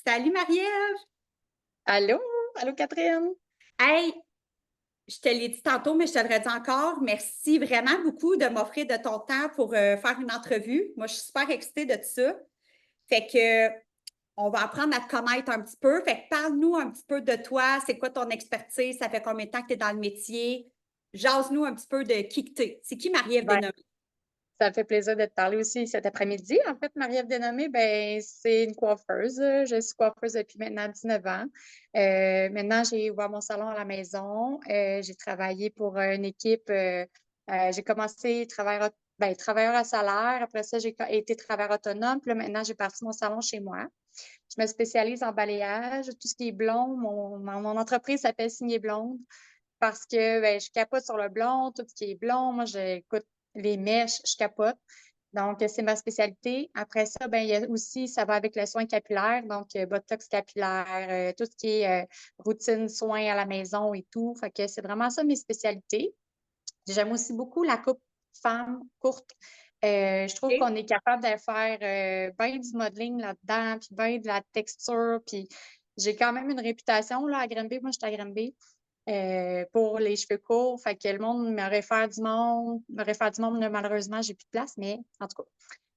Salut Marie-Ève! Allô? Allô, Catherine? Hey, je te l'ai dit tantôt, mais je te le redis encore. Merci vraiment beaucoup de m'offrir de ton temps pour faire une entrevue. Moi, je suis super excitée de tout ça. Fait que on va apprendre à te connaître un petit peu. Fait que parle-nous un petit peu de toi. C'est quoi ton expertise? Ça fait combien de temps que tu es dans le métier? Jase-nous un petit peu de qui que t'es. C'est qui Marie-Ève Ben, Dénommé? ça me fait plaisir de te parler aussi cet après-midi. En fait, Marie-Ève Dénommé, ben, c'est une coiffeuse. Je suis coiffeuse depuis maintenant 19 ans. Maintenant, j'ai ouvert mon salon à la maison. J'ai travaillé pour une équipe. J'ai commencé travailleur à salaire. Après ça, j'ai été travailleur autonome. Puis là, maintenant, j'ai parti mon salon chez moi. Je me spécialise en balayage, tout ce qui est blond. Mon entreprise s'appelle Signé Blonde parce que ben, je capote sur le blond, tout ce qui est blond. Moi, j'écoute les mèches, je capote. Donc, c'est ma spécialité. Après ça, ben, il y a aussi, ça va avec le soin capillaire, donc botox capillaire, tout ce qui est routine soins à la maison et tout. Fait que c'est vraiment ça mes spécialités. J'aime aussi beaucoup la coupe femme courte. Je trouve OK. qu'on est capable de faire bien du modeling là-dedans, puis bien de la texture. Puis j'ai quand même une réputation là, à Granby. Moi, je suis à Granby pour les cheveux courts. Fait que le monde me réfère du monde. Me réfère du monde, là, malheureusement, j'ai plus de place, mais en tout cas.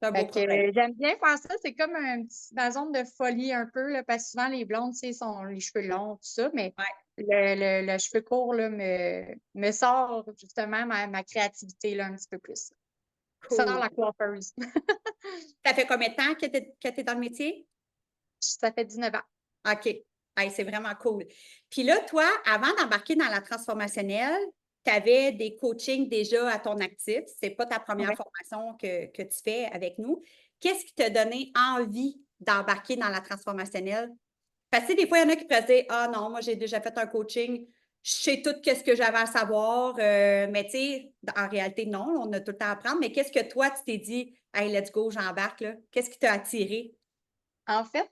C'est un beau Fait que problème. j'aime bien faire ça. C'est comme ma zone de folie un peu, là, parce que souvent, les blondes, tu sais, sont les cheveux longs, tout ça, mais Ouais, le cheveu court là, me sort justement ma créativité là, un petit peu plus. Sort cool. la coiffeuse. Ça fait combien de temps que tu es dans le métier? Ça fait 19 ans. OK. Hey, c'est vraiment cool. Puis là, toi, avant d'embarquer dans la transformationnelle, tu avais des coachings déjà à ton actif. C'est pas ta première Ouais. formation que tu fais avec nous. Qu'est-ce qui t'a donné envie d'embarquer dans la transformationnelle? Parce que des fois, il y en a qui pourraient se dire, ah non, moi, j'ai déjà fait un coaching, je sais tout ce que j'avais à savoir. Mais tu sais, en réalité, non, on a tout le temps à apprendre. Mais qu'est-ce que toi, tu t'es dit, hey, let's go, j'embarque, là? Qu'est-ce qui t'a attiré? En fait,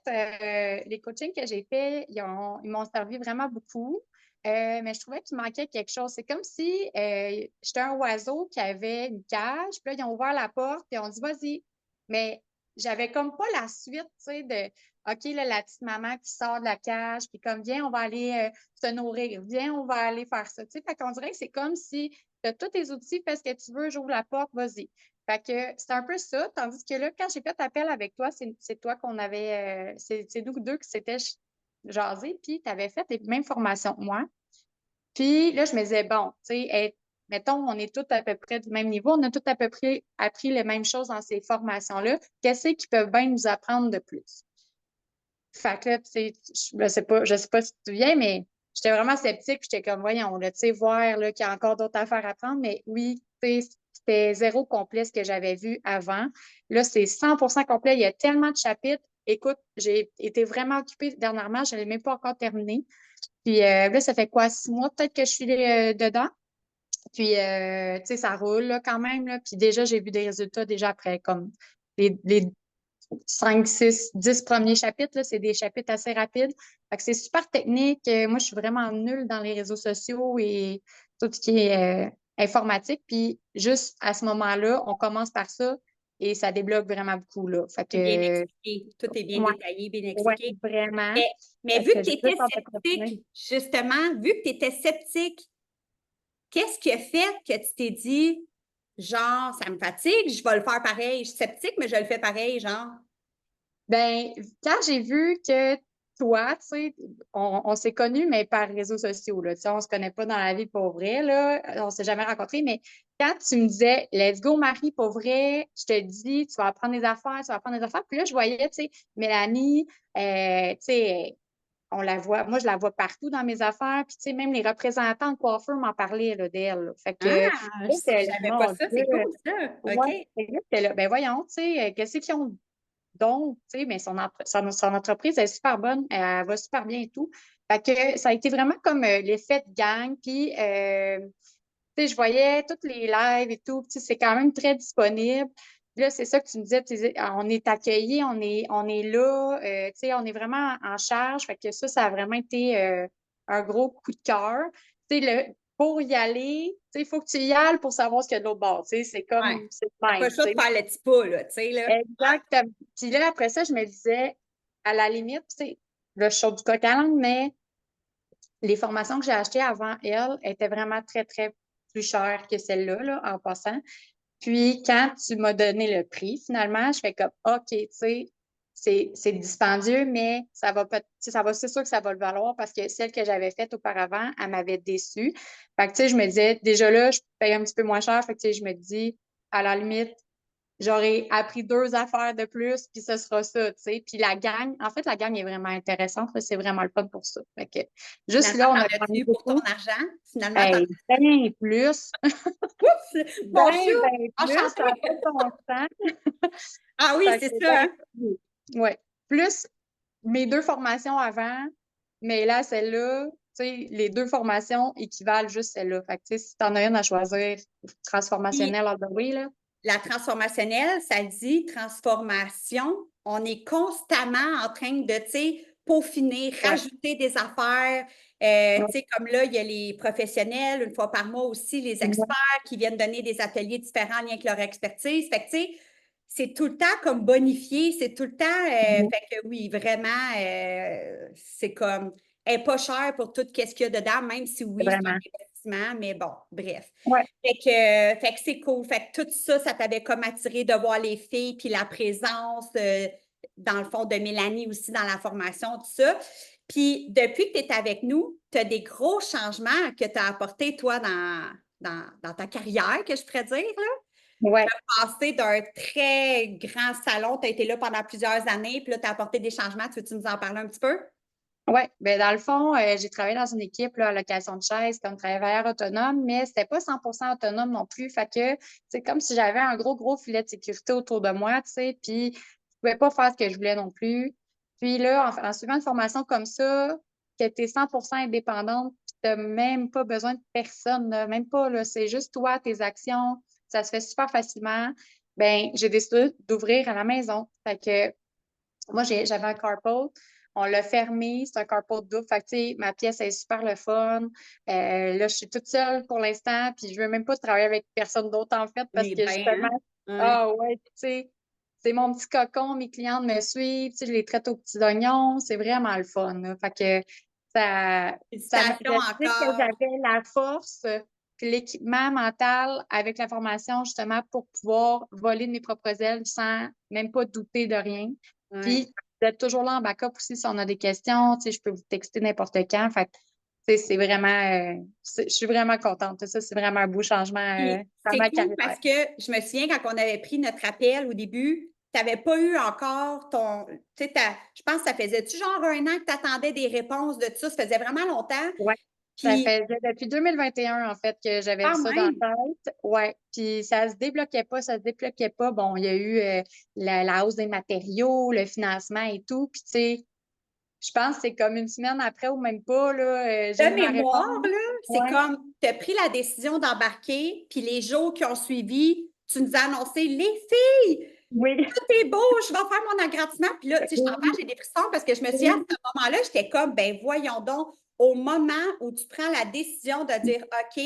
les coachings que j'ai faits, ils m'ont servi vraiment beaucoup. Mais je trouvais qu'il manquait quelque chose. C'est comme si j'étais un oiseau qui avait une cage, puis là, ils ont ouvert la porte, puis on dit, vas-y. Mais j'avais comme pas la suite, tu sais, de OK, là, la petite maman qui sort de la cage, puis comme, viens, on va aller se nourrir, viens, on va aller faire ça. Tu sais, fait qu'on dirait que c'est comme si tu as tous tes outils, fais ce que tu veux, j'ouvre la porte, vas-y. Fait que c'est un peu ça. Tandis que là, quand j'ai fait appel avec toi, c'est toi qu'on avait. C'est nous deux qui s'étaient jasés, puis tu avais fait les mêmes formations que moi. Puis là, je me disais, bon, tu sais, mettons, on est tous à peu près du même niveau, on a tous à peu près appris les mêmes choses dans ces formations-là. Qu'est-ce qu'ils peuvent bien nous apprendre de plus? Fait que là, tu sais, je sais pas si tu te souviens, mais j'étais vraiment sceptique. J'étais comme, voyons, là, tu sais, voir là, qu'il y a encore d'autres affaires à apprendre. Mais oui, tu sais, c'était zéro complet ce que j'avais vu avant. Là, c'est 100% complet. Il y a tellement de chapitres. Écoute, j'ai été vraiment occupée dernièrement. Je ne l'ai même pas encore terminé. Puis là, ça fait quoi, 6 mois peut-être que je suis dedans. Puis, tu sais, ça roule là, quand même. Là. Puis déjà, j'ai vu des résultats déjà après comme les 5, 6, 10 premiers chapitres, là, c'est des chapitres assez rapides. Fait que c'est super technique. Moi, je suis vraiment nulle dans les réseaux sociaux et tout ce qui est informatique. Puis juste à ce moment-là, on commence par ça et ça débloque vraiment beaucoup. Là. Fait C'est bien que, expliqué. Tout est bien ouais, détaillé, bien ouais, expliqué. vraiment. Mais Fait vu que que tu j'ai étais juste hâte de continuer. sceptique, justement, vu que tu étais sceptique, qu'est-ce qui a fait que tu t'es dit, genre, ça me fatigue, je vais le faire pareil. Je suis sceptique, mais je le fais pareil, genre. Ben, quand j'ai vu que toi, tu sais, on s'est connus, mais par réseaux sociaux, là, tu sais, on se connaît pas dans la vie pour vrai, là, on s'est jamais rencontrés, mais quand tu me disais, let's go, Marie, pour vrai, je te dis, tu vas apprendre des affaires, tu vas apprendre des affaires, puis là, je voyais, tu sais, Mélanie, tu sais, on la voit, moi, je la vois partout dans mes affaires, puis tu sais, même les représentants de coiffeurs m'en parlaient, là, d'elle, là. Fait que, Ah, je j'étais là, savais pas mon ça, Dieu, c'est cool, ça. ouais, OK. j'étais là, ben voyons, tu sais, qu'est-ce qu'ils ont donc, tu sais, mais son entreprise elle est super bonne, elle va super bien et tout. Fait que ça a été vraiment comme l'effet de gang. Puis, tu sais, je voyais toutes les lives et tout. Tu sais, c'est quand même très disponible. Puis là, c'est ça que tu me disais, tu disais, on est accueillis, on est là, tu sais, on est vraiment en charge. Fait que ça a vraiment été un gros coup de cœur. Tu sais, pour y aller, tu sais, il faut que tu y ailles pour savoir ce qu'il y a de l'autre bord. Tu sais, c'est Ouais. comme, c'est le T'as pas même, le choix tu de sais. faire le petit pas, là, tu sais, là. Exactement. Puis là, après ça, je me disais, à la limite, tu sais, là, je sors du coq à l'âne, mais les formations que j'ai achetées avant elle étaient vraiment très, très plus chères que celle-là, là, en passant. Puis, quand tu m'as donné le prix, finalement, je fais comme, OK, tu sais, c'est dispendieux, mais ça va, c'est sûr que ça va le valoir parce que celle que j'avais faite auparavant, elle m'avait déçue. Fait que, tu sais, je me disais, déjà là, je paye un petit peu moins cher. Fait que, tu sais, je me dis, à la limite, j'aurais appris 2 affaires de plus, puis ce sera ça, tu sais. Puis la gang, en fait, la gang est vraiment intéressante. C'est vraiment le fun pour ça. Fait que, juste Finalement, là, on t'en a quand as-tu même eu pour ton beaucoup. argent? Finalement, Hey, bien plus. Oups! Mon chat! Ben plus, ça Enchanté! n'a pas de bon sens. Ah oui, Fait que c'est c'est ça, hein? bien. Ouais. Plus mes 2 formations avant, mais là, celle-là, tu sais, les 2 formations équivalent juste celle-là. Fait que, tu sais, si t'en as une à choisir, Puis transformationnelle all the way, là. la transformationnelle, ça dit transformation. On est constamment en train de, tu sais, peaufiner, Ouais. rajouter des affaires. Ouais. Tu sais, comme là, il y a les professionnels, une fois par mois aussi, les Ouais. experts qui viennent donner des ateliers différents en lien avec leur expertise. Fait que, tu sais, c'est tout le temps comme bonifié, c'est tout le temps. Ouais. Fait que oui, vraiment, c'est comme, elle n'est pas chère pour tout ce qu'il y a dedans, même si oui, c'est un Vraiment. investissement, mais bon, bref. Ouais. Fait que c'est cool. Fait que tout ça, ça t'avait comme attiré de voir les filles, puis la présence, dans le fond, de Mélanie aussi dans la formation, tout ça. Puis depuis que tu es avec nous, tu as des gros changements que tu as apportés, toi, dans ta carrière, que je pourrais dire, là. Ouais. Passé d'un très grand salon, tu as été là pendant plusieurs années, puis là, tu as apporté des changements. Tu veux-tu nous en parler un petit peu? Ouais, ben dans le fond, j'ai travaillé dans une équipe là, à location de chaises comme travailleur autonome, mais c'était pas 100% autonome non plus. Fait que c'est comme si j'avais un gros, gros filet de sécurité autour de moi, tu sais, puis je pouvais pas faire ce que je voulais non plus. Puis là, en suivant une formation comme ça, que tu es 100% indépendante, puis tu même pas besoin de personne, là, même pas, là, c'est juste toi, tes actions, ça se fait super facilement. Ben, j'ai décidé d'ouvrir à la maison. Fait que moi, j'avais un carport. On l'a fermé. C'est un carport double. Fait que, tu sais, ma pièce est super le fun. Là, je suis toute seule pour l'instant. Puis, je veux même pas travailler avec personne d'autre, en fait, parce Mais que bien, justement, hein? Ouais. ah ouais, tu sais, c'est mon petit cocon. Mes clientes me suivent. Tu sais, je les traite aux petits oignons. C'est vraiment le fun, là. Fait que je Félicitations sais que encore. j'avais la force puis l'équipement mental avec la formation, justement, pour pouvoir voler de mes propres ailes sans même pas douter de rien. Ouais. Puis, d'être toujours là en backup aussi si on a des questions. Tu sais, je peux vous texter n'importe quand. Fait que, tu sais, c'est vraiment, je suis vraiment contente. Ça, c'est vraiment un beau changement Puis dans c'est ma cool carrière. parce que je me souviens quand on avait pris notre appel au début, tu n'avais pas eu encore ton. Tu sais, je pense que ça faisait-tu genre un an que tu attendais des réponses de tout ça? Ça faisait vraiment longtemps. Ouais. Ça Puis, faisait depuis 2021, en fait, que j'avais quand ça dans même, la tête. Ouais. Puis ça se débloquait pas, ça se débloquait pas. Bon, il y a eu la hausse des matériaux, le financement et tout. Puis, tu sais, je pense que c'est comme une semaine après ou même pas, là, j'ai de eu ma mémoire, réponse. là, c'est Ouais. comme tu as pris la décision d'embarquer, puis les jours qui ont suivi, tu nous as annoncé les filles! Oui. Tout est beau, je vais faire mon agrattement. Puis là, tu sais, je t'en parle, Oui. j'ai des frissons parce que je me suis dit, à Oui. ce moment-là, j'étais comme, ben voyons donc, au moment où tu prends la décision de dire, OK,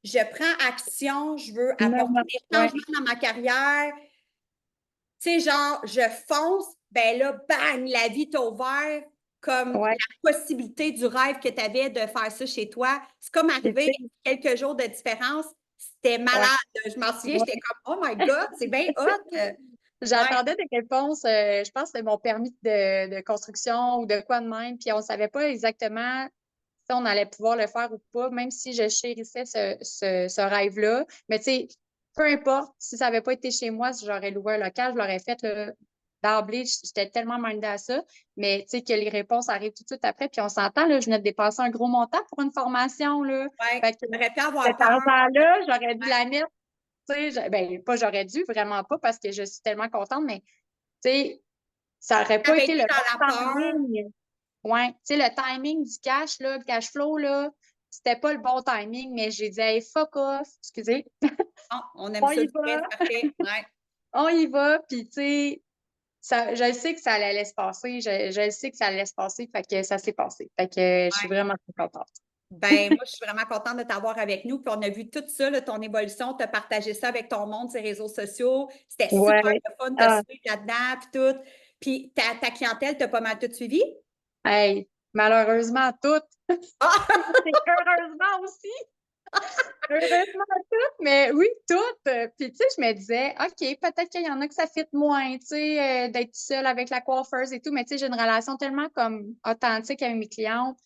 je prends action, je veux Non, apporter non. des Ouais. changements dans ma carrière, tu sais, genre, je fonce, ben là, bang, la vie t'a ouvert comme Ouais. la possibilité du rêve que tu avais de faire ça chez toi. C'est comme Puis, arrivé tu sais, quelques jours de différence. C'était malade. ouais. Je m'en souviens, Ouais. j'étais comme, oh my God, c'est bien hot. Ouais, J'attendais des réponses, je pense que c'était mon permis de construction ou de quoi de même, puis on ne savait pas exactement si on allait pouvoir le faire ou pas, même si je chérissais ce rêve-là. Mais tu sais, peu importe, si ça n'avait pas été chez moi, si j'aurais loué un local, je l'aurais fait là, d'emblée. J'étais tellement mindée à ça. Mais tu sais, que les réponses arrivent tout de suite après, puis on s'entend, là, je venais de dépenser un gros montant pour une formation, là. ouais. Fait que J'aurais pu cet avoir peur. argent-là, j'aurais dû Ouais. la mettre, tu sais, ben, pas j'aurais dû, vraiment pas, parce que je suis tellement contente, mais tu sais, ça aurait pas J'avais été été le dans bon la peur. timing. Ouais, tu sais, le timing du cash, là, le cash flow, là, c'était pas le bon timing, mais j'ai dit, hey, fuck off, excusez, Bon, on aime on ça y du bien, va, c'est parfait. Ouais, on y va, puis tu sais, je sais que ça allait se passer, je sais que ça allait se passer, fait que ça s'est passé. Fait que je suis ouais. vraiment très contente. Ben, moi, je suis vraiment contente de t'avoir avec nous. Puis on a vu tout ça, là, ton évolution, tu as partagé ça avec ton monde, tes réseaux sociaux. C'était super Ouais. le fun de te Ah, suivre là-dedans, puis tout. Puis ta clientèle, tu as pas mal tout suivi? Hey, malheureusement, toutes. Ah! C'est heureusement aussi. Heureusement, toutes, mais oui, toutes. Puis, tu sais, je me disais, OK, peut-être qu'il y en a que ça fit moins, tu sais, d'être seule avec la coiffeuse et tout, mais tu sais, j'ai une relation tellement comme authentique avec mes clientes,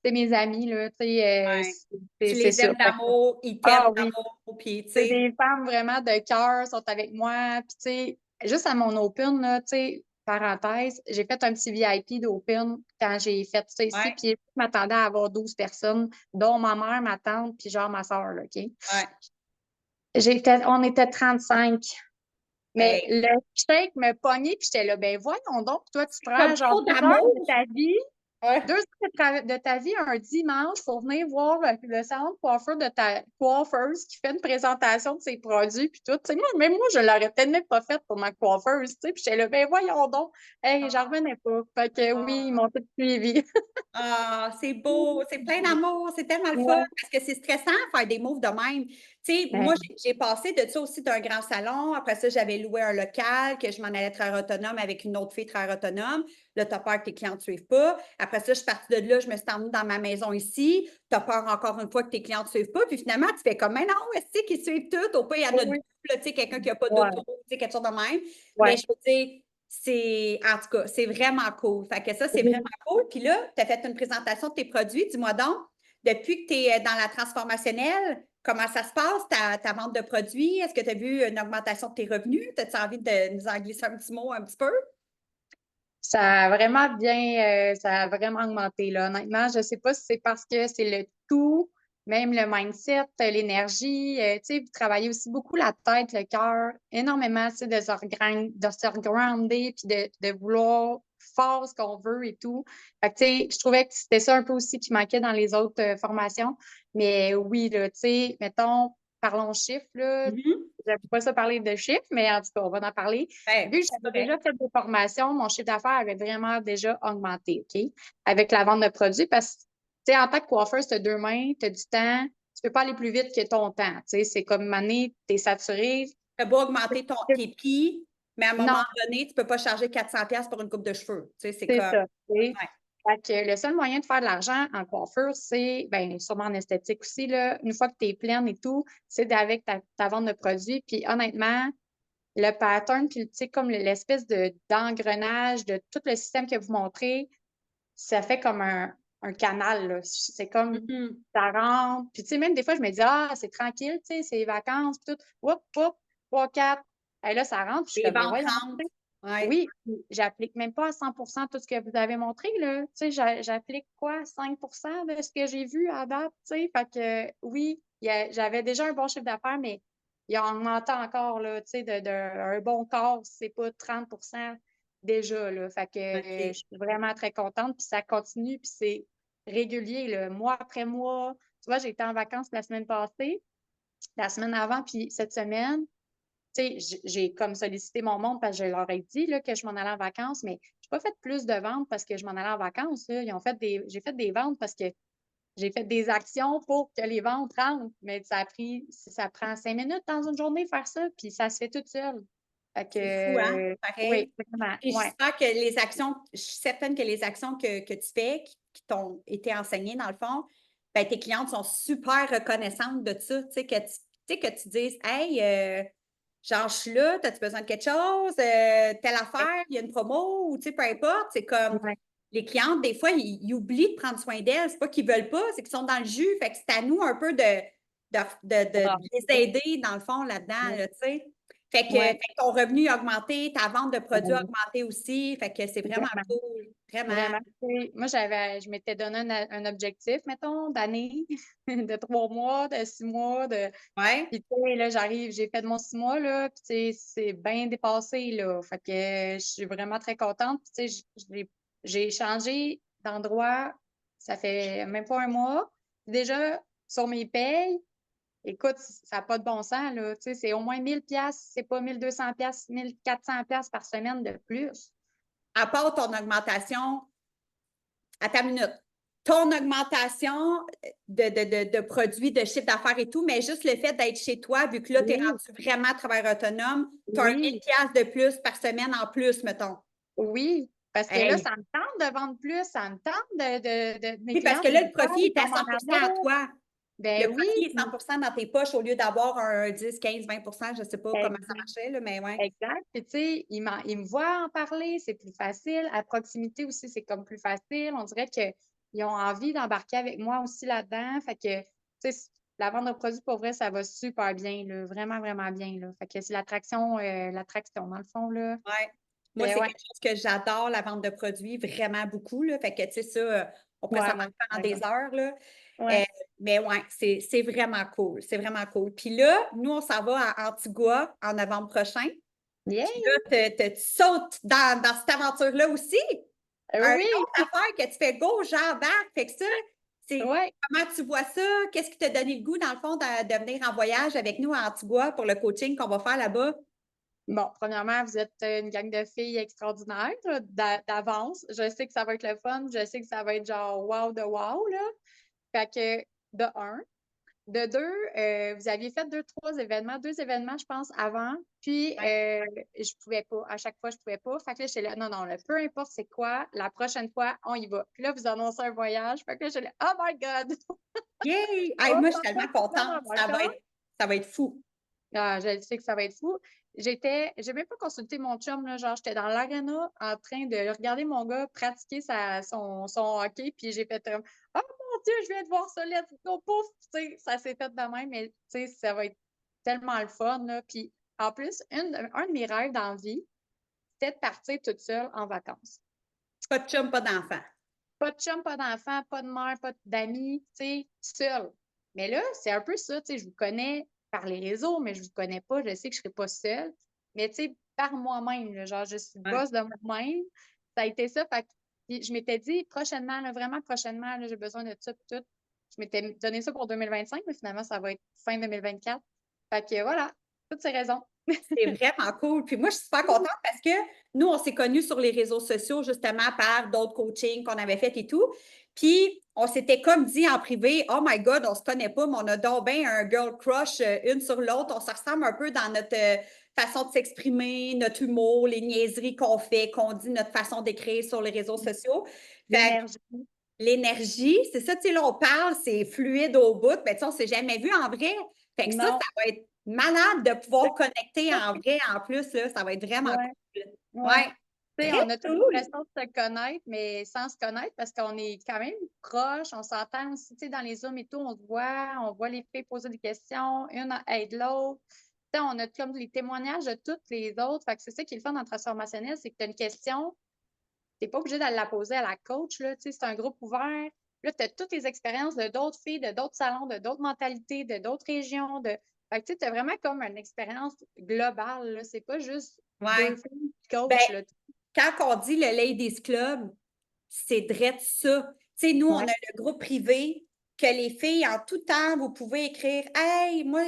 c'est mes amis, là, tu sais, Ouais. Tu c'est les ça. aimes d'amour, ils t'aiment Ah oui, d'amour, puis tu c'est sais. des femmes vraiment de cœur, sont avec moi. Puis, tu sais, juste à mon Open, là, tu sais, parenthèse, j'ai fait un petit VIP d'Open quand j'ai fait ça ici. Ouais, Puis, je m'attendais à avoir 12 personnes, dont ma mère, ma tante, puis genre ma soeur, là, OK? ouais. On était 35. Mais Hey, le shake me pognait, puis j'étais là, ben voyons donc, toi, tu prends comme genre trop 2 heures de d'amour. ta vie Ouais. 2 heures de ta vie un dimanche pour venir voir le salon de coiffeur de ta coiffeuse qui fait une présentation de ses produits puis tout. Tu sais, moi, même moi, je l'aurais peut-être même pas fait pour ma coiffeuse, tu sais. Puis j'étais là, ben voyons donc. Hey, j'en revenais pas. Fait que oui, ils Ah, m'ont tout suivi. ah, c'est beau, c'est plein d'amour, c'est tellement le fun Ouais. parce que c'est stressant faire des moves de même. Tu sais, moi, Ben, j'ai passé de ça aussi d'un grand salon. Après ça, j'avais loué un local que je m'en allais travailler autonome avec une autre fille travailler autonome. Là, tu as peur que tes clients ne te suivent pas. Après ça, je suis partie de là, je me suis emmenée dans ma maison ici. Tu as peur encore une fois que tes clients ne te suivent pas. Puis finalement, tu fais comme, mais non, est-ce qu'ils suivent tout? Au pire, il y en a deux, oui. là, tu sais, quelqu'un qui n'a pas Ouais. d'auto, tu sais, quelque chose de même. Mais Ouais. je veux dire, en tout cas, c'est vraiment cool. Fait que ça, c'est vraiment cool. Puis là, tu as fait une présentation de tes produits. Dis-moi donc, depuis que tu es dans la transformationnelle, comment ça se passe, ta vente de produits? Est-ce que tu as vu une augmentation de tes revenus? As-tu envie de nous en glisser un petit mot un petit peu? Ça a vraiment augmenté, là. Honnêtement, je sais pas si c'est parce que c'est le tout, même le mindset, l'énergie, tu sais, vous travaillez aussi beaucoup la tête, le cœur, énormément, tu sais, de se regrounder, puis de vouloir faire ce qu'on veut et tout. Fait que, tu sais, je trouvais que c'était ça un peu aussi qui manquait dans les autres formations. Mais oui, là, tu sais, mettons, parlons chiffres, là. Mhm. J'aime pas ça parler de chiffres, mais en tout cas, on va en parler. Ben, Vu que c'est j'avais correct. déjà fait des formations, mon chiffre d'affaires avait vraiment déjà augmenté, OK? Avec la vente de produits, parce que, tu sais, en tant que coiffeuse, tu as 2 mains, tu as du temps, tu peux pas aller plus vite que ton temps, tu sais, c'est comme une année, tu es saturé. Tu as beau augmenter tes prix, mais à un moment Non, donné, tu ne peux pas charger 400$ pour une coupe de cheveux. Tu sais, c'est c'est comme. ça, tu sais. Ouais. Fait que le seul moyen de faire de l'argent en coiffure, c'est, ben, sûrement en esthétique aussi, là, une fois que tu es pleine et tout, c'est avec ta vente de produits. Puis honnêtement, le pattern, puis tu sais, comme l'espèce d'engrenage de tout le système que vous montrez, ça fait comme un canal, là. C'est comme Mhm. ça rentre. Puis, tu sais, même des fois, je me dis, ah, c'est tranquille, tu sais, c'est les vacances, puis tout. Oups, oups, 3, 4. Et là, ça rentre, puis je suis Les comme, mais ventes voyons, tu rentrent. sais. Ouais. Oui, puis j'applique même pas à 100% tout ce que vous avez montré, là. Tu sais, j'applique quoi, 5% de ce que j'ai vu à date, tu sais. Fait que, oui, j'avais déjà un bon chiffre d'affaires, mais il a augmenté encore, là, tu sais, un bon quart, c'est pas 30% déjà, là. Fait que je OK. suis vraiment très contente, puis ça continue, puis c'est régulier, là, mois après mois. Tu vois, j'ai été en vacances la semaine passée, la semaine avant, puis cette semaine, tu sais, j'ai comme sollicité mon monde parce que je leur ai dit là, que je m'en allais en vacances, mais je n'ai pas fait plus de ventes parce que je m'en allais en vacances. Là. J'ai fait des ventes parce que j'ai fait des actions pour que les ventes rentrent, mais ça prend 5 minutes dans une journée faire ça, puis ça se fait tout seul. Fait C'est fou, hein? que, oui, Pareil. vraiment, Et ouais. j'espère que les actions, je suis certaine que les actions que tu fais, qui t'ont été enseignées dans le fond, ben, tes clientes sont super reconnaissantes de ça. Tu sais, que tu dises, hey, genre, je suis là, as-tu besoin de quelque chose? Telle affaire, il y a une promo, ou tu sais, peu importe. C'est comme Ouais, les clientes, des fois, ils oublient de prendre soin d'elles. C'est pas qu'ils veulent pas, c'est qu'ils sont dans le jus. Fait que c'est à nous un peu de les aider, dans le fond, là-dedans, ouais, là, tu sais. Fait ouais, que ton revenu a augmenté, ta vente de produits a ouais, augmenté aussi. Fait que c'est vraiment vraiment. cool. Vraiment. Vraiment. Moi, je m'étais donné un objectif, mettons, d'année, de 3 mois, de 6 mois, Ouais. puis tu sais, là, j'ai fait de mon 6 mois, là, puis tu sais, c'est bien dépassé, là. Fait que je suis vraiment très contente. Puis tu sais, j'ai changé d'endroit, ça fait même pas un mois. Déjà, sur mes payes, écoute, ça n'a pas de bon sens, là. Tu sais, c'est au moins 1000$, c'est pas 1200$, 1400$ par semaine de plus. À part ton augmentation, à ta minute. Ton augmentation de produits, de chiffre d'affaires et tout, mais juste le fait d'être chez toi, vu que là, tu es Oui, rendu vraiment travailleur autonome, tu as un oui. 1000$ de plus par semaine en plus, mettons. Oui, Parce que là, Hey. ça me tente de vendre plus, ça me tente mes Oui, parce clientes, que là, ils le me parlent, profit ils est à tombent 100 en à amour. toi. Le Ben oui, profit est puis 100 dans tes poches au lieu d'avoir un 10, 15, 20 je ne sais pas comment ça exact, marchait, là, mais ouais. exact. Puis tu sais, ils me voient en parler, c'est plus facile. À proximité aussi, c'est comme plus facile. On dirait qu'ils ont envie d'embarquer avec moi aussi là-dedans. Fait que, tu sais, la vente de produits, pour vrai, ça va super bien, là, vraiment, vraiment bien, là. Fait que c'est l'attraction, dans le fond, là. Ouais. Moi, Ben c'est ouais, quelque chose que j'adore, la vente de produits, vraiment beaucoup, là. Fait que, tu sais, ça, on pourrait ouais, s'en moi parler aussi, pendant par des exemple. heures, là. Ouais. Mais ouais, c'est vraiment cool. C'est vraiment cool. Puis là, nous, on s'en va à Antigua en novembre prochain. Yeah! Puis là, tu sautes dans cette aventure-là aussi. Une Oui! autre affaire que tu fais go, j'embarque. Fait que ça, c'est Ouais. comment tu vois ça? Qu'est-ce qui t'a donné le goût, dans le fond, de venir en voyage avec nous à Antigua pour le coaching qu'on va faire là-bas? Bon, premièrement, vous êtes une gang de filles extraordinaires là, d'avance. Je sais que ça va être le fun. Je sais que ça va être genre wow de wow, là. Fait que, de un. De deux, vous aviez fait deux événements, je pense, avant. Puis, Ouais. je pouvais pas. À chaque fois, je pouvais pas. Fait que là, j'étais là, non, non, là, peu importe c'est quoi, la prochaine fois, on y va. Puis là, vous annoncez un voyage. Fait que là, j'étais là, oh my God! Yay! On Hey, va moi, je suis faire tellement ça dans contente. vacances. Ça va être fou. Ah, je sais que ça va être fou. J'ai même pas consulté mon chum, là, genre, j'étais dans l'aréna en train de regarder mon gars pratiquer son hockey, puis j'ai fait oh mon Dieu, je viens de voir ça, let's go, pouf! Tu sais, ça s'est fait de même, mais tu sais, ça va être tellement le fun, là. Puis en plus, un de mes rêves dans la vie, c'était de partir toute seule en vacances. Pas de chum, pas d'enfant. Pas de chum, pas d'enfant, pas de mère, pas d'amis, tu sais, seule. Mais là, c'est un peu ça, tu sais, je vous connais par les réseaux, mais je vous connais pas, je sais que je serai pas seule. Mais tu sais, par moi-même, là, genre, je suis Ouais. boss de moi-même. Ça a été ça. Fait que, puis je m'étais dit, prochainement, là, vraiment prochainement, là, j'ai besoin de ça, puis tout. Je m'étais donné ça pour 2025, mais finalement, ça va être fin 2024. Fait que voilà, toutes ces raisons. C'est vraiment cool. Puis moi, je suis super contente parce que nous, on s'est connus sur les réseaux sociaux, justement, par d'autres coachings qu'on avait fait et tout. Puis, on s'était comme dit en privé, oh my God, on se connaît pas, mais on a donc bien un girl crush une sur l'autre. On se ressemble un peu dans notre façon de s'exprimer, notre humour, les niaiseries qu'on fait, qu'on dit, notre façon d'écrire sur les réseaux sociaux. Fait que L'énergie. l'énergie, c'est ça, tu sais, là, on parle, c'est fluide au bout, mais tu sais, on s'est jamais vu en vrai. Fait que ça Non. va être malade de pouvoir connecter en vrai en plus, là, ça va être vraiment Ouais, cool. ouais. Ouais, Tu sais, très on a toute cool. l'impression de se connaître, mais sans se connaître parce qu'on est quand même proches, on s'entend aussi, tu sais, dans les Zooms et tout, on voit les filles poser des questions, une aide l'autre. Tu sais, on a comme les témoignages de toutes les autres. Fait que c'est ça qui est le fun dans transformationnel, c'est que tu as une question, tu n'es pas obligé d'aller la poser à la coach, là, tu sais, c'est un groupe ouvert. Là, tu as toutes les expériences de d'autres filles, de d'autres salons, de d'autres mentalités, de d'autres régions. Fait que tu sais, as vraiment comme une expérience globale, là. C'est pas juste deux Ouais. filles qui Ben, coachent, là. quand on dit le Ladies Club, c'est drôle ça. Tu sais, nous, on a Ouais. le groupe privé que les filles, en tout temps, vous pouvez écrire Hey, moi,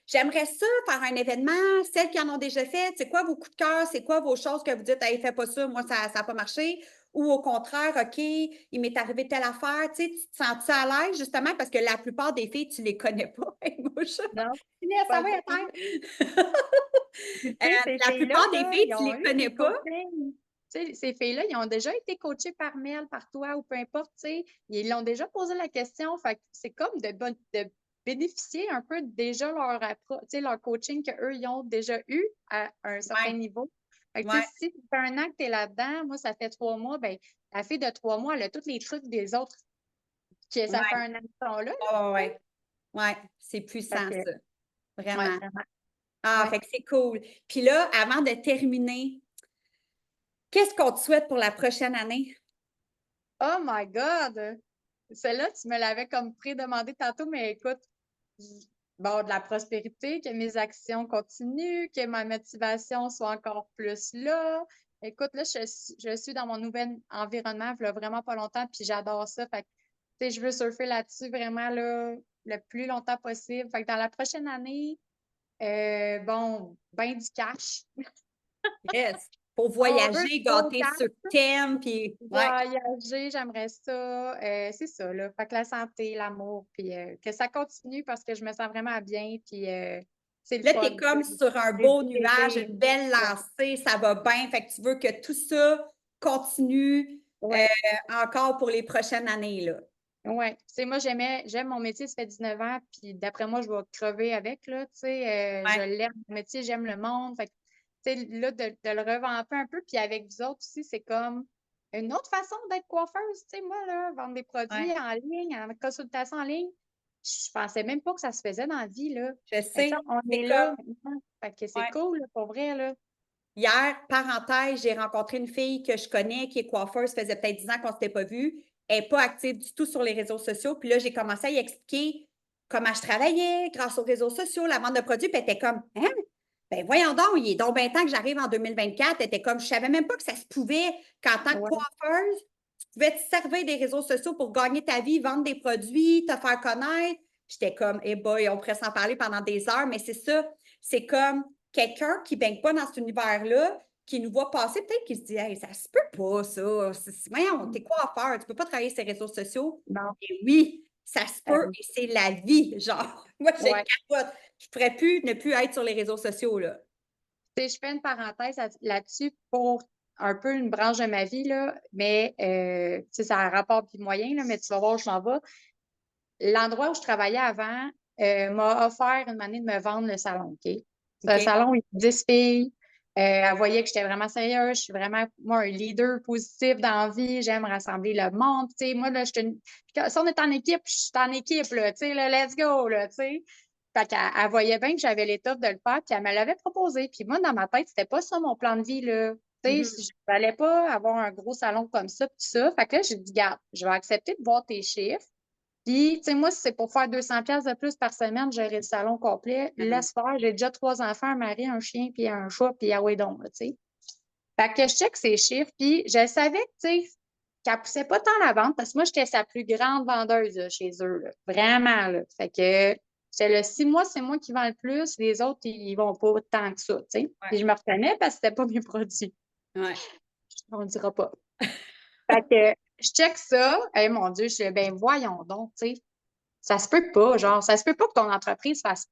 j'aimerais ça faire un événement, celles qui en ont déjà fait, c'est quoi vos coups de cœur, c'est quoi vos choses que vous dites Hey, fais pas ça, moi, ça n'a pas marché. Ou au contraire, OK, il m'est arrivé telle affaire, tu sais, tu te sens-tu à l'aise, justement, parce que la plupart des filles, tu les connais pas. Hey, moi, Non, ça pas va du être tout. Puis, tu sais, ces la filles-là, plupart des là, filles, ils tu ont les eu connais des pas. coachings. Tu sais, ces filles-là, ils ont déjà été coachées par Mel, par toi ou peu importe, tu sais. Ils l'ont déjà posé la question. Fait que c'est comme de bénéficier un peu déjà tu sais, leur coaching qu'eux, ils ont déjà eu à un certain Ouais, niveau. Fait que, tu ouais, sais, si ça fait un an que tu es là-dedans, moi, ça fait 3 mois, ben la fille de 3 mois, elle a tous les trucs des autres que ça fait ouais, un an qu'ils sont là. ouais, Tu sais. ouais. Ouais, c'est Fait puissant, que, ça. ouais, Vraiment. vraiment. Ah, Ouais. fait que c'est cool. Puis là, avant de terminer, qu'est-ce qu'on te souhaite pour la prochaine année? Oh my God! Celle-là, tu me l'avais comme prédemandé tantôt, mais écoute, bon, de la prospérité, que mes actions continuent, que ma motivation soit encore plus là. Écoute, là, je suis dans mon nouvel environnement, il y a vraiment pas longtemps, puis j'adore ça. Fait que, tu sais, je veux surfer là-dessus vraiment là, le plus longtemps possible. Fait que dans la prochaine année, bon, ben du cash. Yes. Pour On veut voyager, du beau gâter cash. ce thème, puis ouais. Voyager, j'aimerais ça. C'est ça, là. Fait que la santé, l'amour, puis que ça continue parce que je me sens vraiment bien, puis c'est le Là, tu es fun. comme sur un J'ai beau nuage, bébé. une belle Ouais, lancée, ça va bien. Fait que tu veux que tout ça continue Ouais. encore pour les prochaines années, là. Ouais. Tu sais, moi, j'aime mon métier, ça fait 19 ans, puis d'après moi, je vais crever avec, là, tu sais. Je Ouais. l'aime, mon métier, j'aime le monde. Fait que, tu sais, là, de le revamper un peu, puis avec vous autres aussi, c'est comme une autre façon d'être coiffeuse. Tu sais, moi, là, vendre des produits Ouais. en ligne, en consultation en ligne, je pensais même pas que ça se faisait dans la vie, là. Je Mais ça, sais. on C'est est comme, là maintenant. Fait que c'est ouais. cool, là, pour vrai, là. Hier, parenthèse, j'ai rencontré une fille que je connais qui est coiffeuse, ça faisait peut-être 10 ans qu'on ne s'était pas vu. Elle n'est pas active du tout sur les réseaux sociaux. Puis là, j'ai commencé à y expliquer comment je travaillais grâce aux réseaux sociaux, la vente de produits. Puis elle était comme, hein? Ben voyons donc, il est donc bien temps que j'arrive en 2024. Elle était comme, je ne savais même pas que ça se pouvait qu'en tant que Ouais. coiffeuse, tu pouvais te servir des réseaux sociaux pour gagner ta vie, vendre des produits, te faire connaître. J'étais comme, eh boy, on pourrait s'en parler pendant des heures, mais c'est ça. C'est comme quelqu'un qui ne baigne pas dans cet univers-là, qui nous voit passer, peut-être qu'il se dit, hey, ça se peut pas, ça. Voyons, t'es coiffeur, tu ne peux pas travailler sur les réseaux sociaux. Non. Et oui, ça se peut et c'est la vie, genre. Moi, je Ouais. capote. Je ne pourrais plus ne plus être sur les réseaux sociaux, là. Tu sais, je fais une parenthèse là-dessus pour un peu une branche de ma vie, là, mais tu sais, ça a un rapport puis moyen, là, mais tu vas voir où je m'en vais. L'endroit où je travaillais avant m'a offert une manière de me vendre le salon, OK? C'est un OK? salon, il y a 10 filles. Elle voyait que j'étais vraiment sérieuse. Je suis vraiment, moi, un leader positif dans la vie. J'aime rassembler le monde. Tu sais, moi, là, si on est en équipe, je suis en équipe, là, tu sais, là, let's go, là, tu sais. Fait qu'elle elle voyait bien que j'avais l'étoffe de le faire, puis elle me l'avait proposé. Puis moi, dans ma tête, c'était pas ça mon plan de vie, là. Tu sais, Mhm. je n'allais pas avoir un gros salon comme ça, puis ça. Fait que là, j'ai dit, garde, je vais accepter de voir tes chiffres. Puis, tu sais, moi, si c'est pour faire 200 pièces de plus par semaine, gérer le salon complet, Mhm. laisse faire. J'ai déjà 3 enfants, un mari, un chien, puis un chat, puis ah ouais donc, là, tu sais. Fait que je check ces chiffres, puis je savais que, tu sais, qu'elle poussait pas tant la vente, parce que moi, j'étais sa plus grande vendeuse là, chez eux, là. Vraiment, là. Fait que c'est le 6 mois, c'est moi qui vends le plus, les autres, ils vont pas tant que ça, tu sais. Ouais. Puis je me reconnais parce que c'était pas mes produits. Ouais. On ne dira pas. Fait que je check ça. Eh mon Dieu, je dis, ben voyons donc, tu sais. Ça se peut pas, genre, ça se peut pas que ton entreprise fasse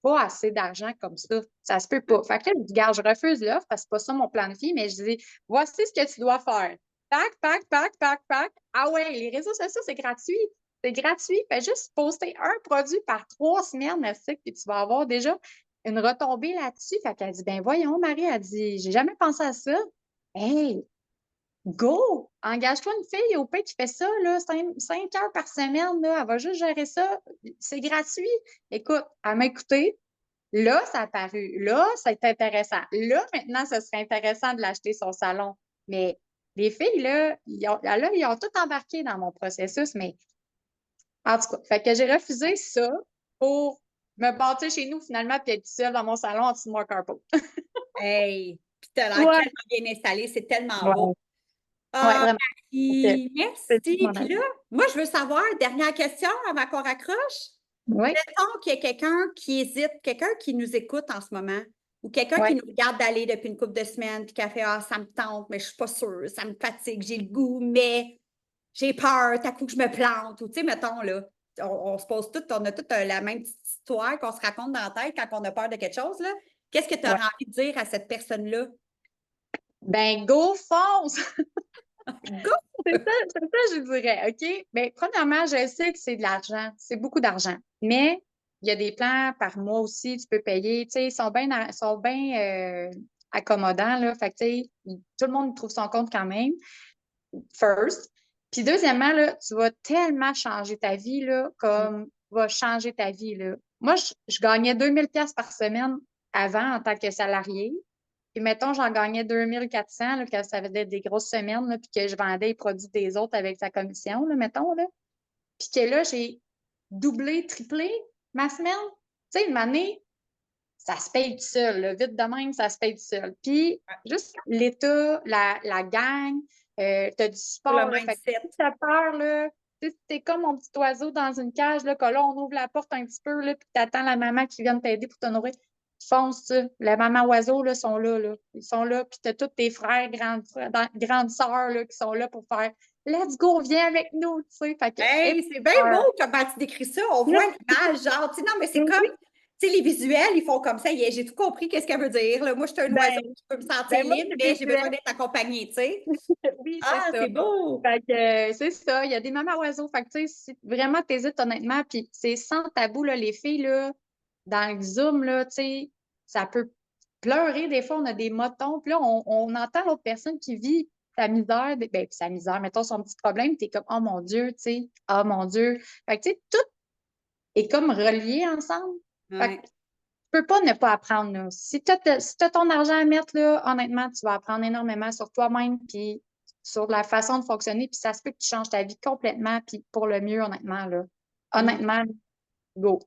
pas assez d'argent comme ça. Ça se peut pas. Fait que là, je dis, gars, je refuse l'offre parce que c'est pas ça mon plan de vie, mais je dis, voici ce que tu dois faire. Pac, pac, pac, pac, pac. Ah ouais, les réseaux sociaux, c'est gratuit. C'est gratuit. Fais juste poster un produit par 3 semaines, merci, puis tu vas avoir déjà une retombée là-dessus. Fait qu'elle dit, ben voyons, Marie, elle dit, j'ai jamais pensé à ça. Hey, go! Engage-toi une fille au pays qui fait ça, là, 5 heures par semaine, là, elle va juste gérer ça. C'est gratuit. Écoute, elle m'a écouté. Là, ça a paru. Là, c'est intéressant. Là, maintenant, ce serait intéressant de l'acheter son salon. Mais les filles, là, ils ont tout embarqué dans mon processus, mais en tout cas, fait que j'ai refusé ça pour me bâtir chez nous finalement puis être seule dans mon salon en dessous de mon carpet. Hey, puis t'as l'air Ouais. tellement bien installé, c'est tellement beau. Ouais, ouais, Ah, vraiment. Fait que Marie, c'est tout merci. mon Puis avis. là, moi, je veux savoir, dernière question avant qu'on raccroche. Oui, Mettons qu'il y a quelqu'un qui hésite, quelqu'un qui nous écoute en ce moment, ou quelqu'un oui. qui nous regarde d'aller depuis une couple de semaines, puis qui a fait ah, ça me tente, mais je suis pas sûre, ça me fatigue, j'ai le goût, mais j'ai peur, t'as coup que je me plante. Ou tu sais, mettons, là, on se pose tout, on a toute la même petite histoire qu'on se raconte dans la tête quand on a peur de quelque chose, là. Qu'est-ce que tu Ouais. auras envie de dire à cette personne-là? Ben, go, fonce! Go! C'est ça, je dirais, OK? Bien, premièrement, je sais que c'est de l'argent, c'est beaucoup d'argent, mais il y a des plans par mois aussi, tu peux payer, tu sais, ils sont bien accommodants, là, fait que, tu sais, tout le monde trouve son compte quand même, first. Puis deuxièmement, là, tu vas tellement changer ta vie, là, comme tu vas changer ta vie, là. Moi, je gagnais 2 000 pièces par semaine avant en tant que salarié. Puis mettons, j'en gagnais 2 400 là, quand ça faisait des grosses semaines, là, puis que je vendais les produits des autres avec sa commission, là, mettons. Là. Puis que là, j'ai doublé, triplé ma semaine. Tu sais, une année, ça se paye tout seul. Là. Vite de même, ça se paye tout seul. Puis juste l'État, la gang, t'as du Pour le support. Là, fait que mindset. si t'as peur, là, tu sais, t'es comme mon petit oiseau dans une cage, là, que là, on ouvre la porte un petit peu, là, puis t'attends la maman qui vient t'aider pour te nourrir. Fonce, ça. La maman oiseau, là, sont là, là. Ils sont là, puis t'as tous tes frères, grandes sœurs, là, qui sont là pour faire Let's go, viens avec nous, tu sais. Fait que, Hey, c'est bien beau comment tu décris ça. On voit l'image, genre, tu sais, non, mais c'est comme, tu Tu sais, les visuels, ils font comme ça. J'ai tout compris qu'est-ce qu'elle veut dire, là. Moi, je suis un oiseau, Ben, je peux me sentir ben moi, libre, c'est mais j'ai besoin visuel. d'être accompagnée, tu sais. Oui, c'est Ah, ça. c'est beau! Fait que c'est ça, il y a des mamans oiseaux. Fait que tu sais, si vraiment t'hésites honnêtement, puis c'est sans tabou, là, les filles, là, dans le Zoom, là, tu sais, ça peut pleurer. Des fois, on a des motons, puis là, on entend l'autre personne qui vit sa misère, ben, sa misère, mettons son petit problème, t'es comme, oh mon Dieu, tu sais, oh mon Dieu. Fait que tu sais, tout est comme relié ensemble. Fait que Ouais. tu peux pas ne pas apprendre, là. Si si t'as ton argent à mettre, là, honnêtement, tu vas apprendre énormément sur toi-même, puis sur la façon de fonctionner, puis ça se peut que tu changes ta vie complètement, puis pour le mieux, honnêtement, là. Mm. Honnêtement, go.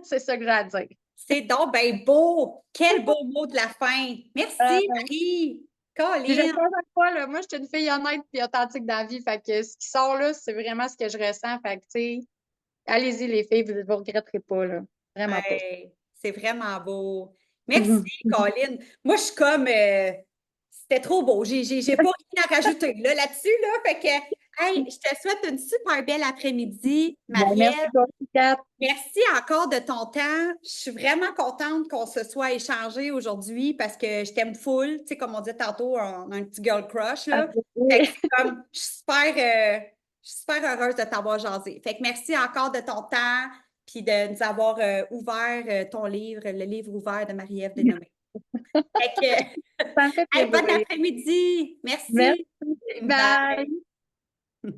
C'est ça que j'ai à dire. C'est donc ben beau! Quel beau mot de la fin! Merci, Euh, Marie! puis je sais Colin! pas, là, moi, je suis une fille honnête puis authentique dans la vie, fait que ce qui sort là, c'est vraiment ce que je ressens, fait que, tu sais, allez-y, les filles, vous ne regretterez pas, là. Vraiment pas. Hey, c'est vraiment beau. Merci, Colin. Moi, je suis comme. C'était trop beau. J'ai pas rien à rajouter là-dessus, là. Fait que, hey, je te souhaite une super belle après-midi, Ben, merci, Marie-Ève. toi, Kat. Merci encore de ton temps. Je suis vraiment contente qu'on se soit échangé aujourd'hui parce que je t'aime full. Tu sais, comme on dit tantôt, on a un petit girl crush, là. Fait que c'est comme, je suis super heureuse de t'avoir jasé. Fait que merci encore de ton temps puis de nous avoir ouvert ton livre, le livre ouvert de Marie-Ève Dénommé. Fait que, Ça me fait hey, bon plaisir. après-midi. Merci. Merci. Bye. Bye.